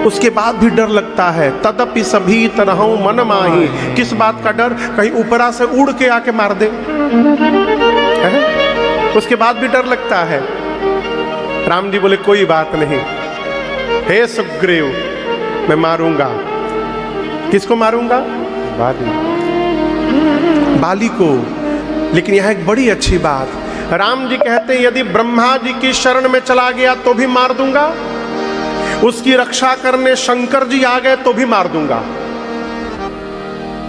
उसके बाद भी डर लगता है। तदपि सभी तरहों मन माही, किस बात का डर? कहीं ऊपरा से उड़ के आके मार दे, है? उसके बाद भी डर लगता है। राम जी बोले कोई बात नहीं, हे सुग्रीव मैं मारूंगा। किसको मारूंगा? बाली को। लेकिन यह एक बड़ी अच्छी बात, राम जी कहते हैं यदि ब्रह्मा जी की शरण में चला गया तो भी मार दूंगा, उसकी रक्षा करने शंकर जी आ गए तो भी मार दूंगा।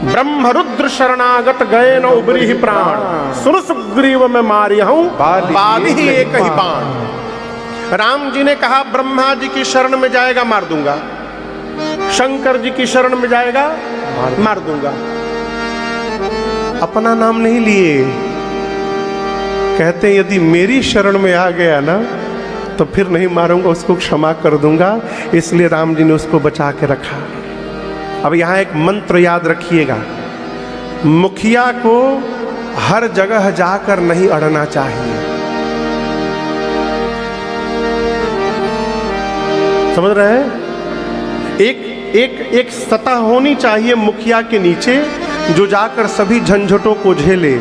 ब्रह्म रुद्र शरणागत गए न उबरी ही प्राण, सुन सुग्रीव में मारी हूं बाली ही एक ही बाण। राम जी ने कहा ब्रह्मा जी की शरण में जाएगा मार दूंगा, शंकर जी की शरण में जाएगा मार दूंगा। अपना नाम नहीं लिए, कहते यदि मेरी शरण में आ गया ना तो फिर नहीं मारूंगा, उसको क्षमा कर दूंगा। इसलिए राम जी ने उसको बचा के रखा। अब यहां एक मंत्र याद रखिएगा, मुखिया को हर जगह जाकर नहीं अड़ना चाहिए। समझ रहे हैं? एक सतह होनी चाहिए मुखिया के नीचे जो जाकर सभी झंझटों को झेले।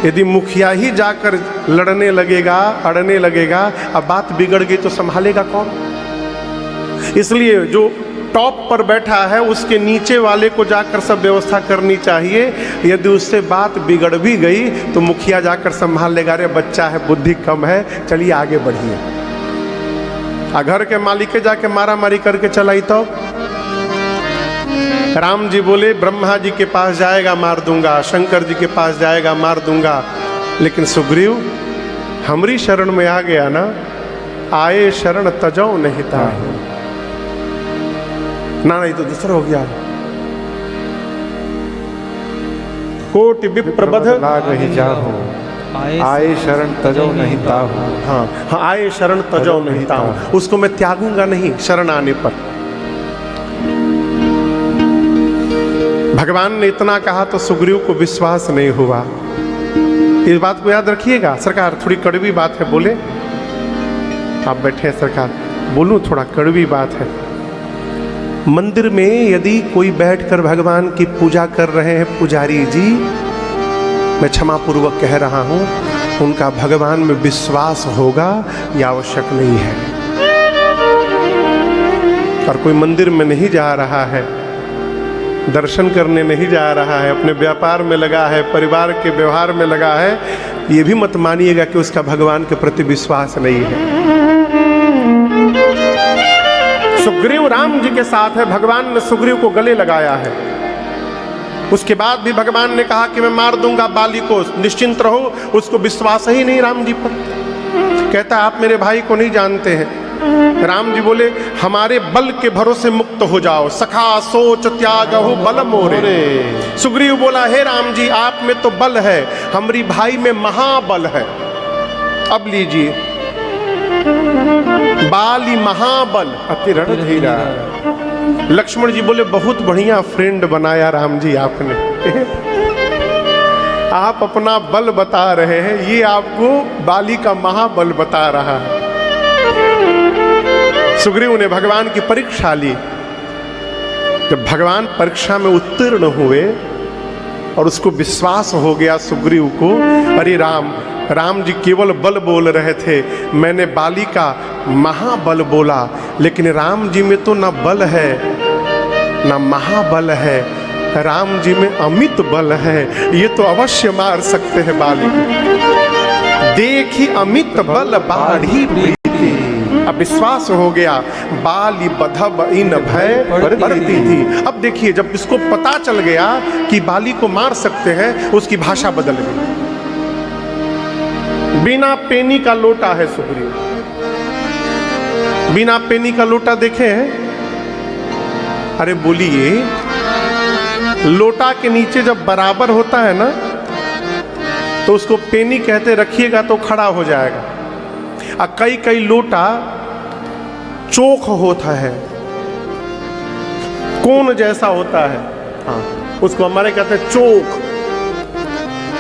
यदि मुखिया ही जाकर लड़ने लगेगा, अड़ने लगेगा, अब बात बिगड़ गई तो संभालेगा कौन? इसलिए जो टॉप पर बैठा है उसके नीचे वाले को जाकर सब व्यवस्था करनी चाहिए। यदि उससे बात बिगड़ भी गई तो मुखिया जाकर संभाल लेगा, अरे बच्चा है, बुद्धि कम है, चलिए आगे बढ़िए। घर के मालिक के जाके मारा मारी करके चलाई तो राम जी बोले ब्रह्मा जी के पास जाएगा मार दूंगा, शंकर जी के पास जाएगा मार दूंगा। लेकिन सुग्रीव हमारी शरण में आ गया ना, आए शरण तजौ नहीं ताहू। ना नहीं तो दूसरा हो गया, कोटि विप्रबध लाग ही जाहू, आए शरण तजौ नहीं ताहू। हाँ, आए शरण तजौ नहीं ताहू, उसको मैं त्यागूंगा नहीं शरण आने पर। भगवान ने इतना कहा तो सुग्रीव को विश्वास नहीं हुआ। इस बात को याद रखिएगा। सरकार थोड़ी कड़वी बात है, बोले आप बैठे हैं सरकार, बोलूं थोड़ा कड़वी बात है। मंदिर में यदि कोई बैठकर भगवान की पूजा कर रहे हैं पुजारी जी, मैं क्षमा पूर्वक कह रहा हूं, उनका भगवान में विश्वास होगा यह आवश्यक नहीं है। और कोई मंदिर में नहीं जा रहा है, दर्शन करने नहीं जा रहा है, अपने व्यापार में लगा है, परिवार के व्यवहार में लगा है, ये भी मत मानिएगा कि उसका भगवान के प्रति विश्वास नहीं है। सुग्रीव राम जी के साथ है, भगवान ने सुग्रीव को गले लगाया है। उसके बाद भी भगवान ने कहा कि मैं मार दूंगा बाली को, निश्चिंत रहो। उसको विश्वास ही नहीं राम जी पर। कहता आप मेरे भाई को नहीं जानते हैं। राम जी बोले हमारे बल के भरोसे मुक्त हो जाओ, सखा सोच त्यागहु बल मोरे। सुग्रीव बोला हे राम जी आप में तो बल है, हमारी भाई में महाबल है। अब लीजिए, बाली महाबल अति रणधीरा। लक्ष्मण जी बोले बहुत बढ़िया फ्रेंड बनाया राम जी आपने। आप अपना बल बता रहे हैं, ये आपको बाली का महाबल बता रहा है। सुग्रीव ने भगवान की परीक्षा ली। जब भगवान परीक्षा में उत्तीर्ण हुए और उसको विश्वास हो गया सुग्रीव को, अरे राम जी केवल बल बोल रहे थे, मैंने बाली का महाबल बोला, लेकिन राम जी में तो ना बल है ना महाबल है, राम जी में अमित बल है, ये तो अवश्य मार सकते हैं बाली को। देखी अमित बल बाढ़ी प्रीति। अब विश्वास हो गया, बाली बधब इन भय बरती थी। अब देखिए जब इसको पता चल गया कि बाली को मार सकते हैं, उसकी भाषा बदल गई। बिना पेनी का लोटा है सुग्रीव, बिना पेनी का लोटा देखे हैं? अरे बोलिए, लोटा के नीचे जब बराबर होता है ना तो उसको पेनी कहते, रखिएगा तो खड़ा हो जाएगा। और कई लोटा चोख होता है, कोन जैसा होता है, हाँ उसको हमारे कहते हैं चोख,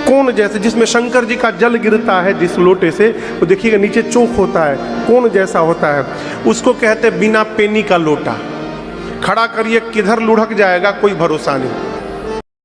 कोन जैसे, जिसमें शंकर जी का जल गिरता है जिस लोटे से, वो तो देखिएगा नीचे चोख होता है, कोन जैसा होता है, उसको कहते हैं बिना पेनी का लोटा। खड़ा करिए किधर लुढ़क जाएगा कोई भरोसा नहीं।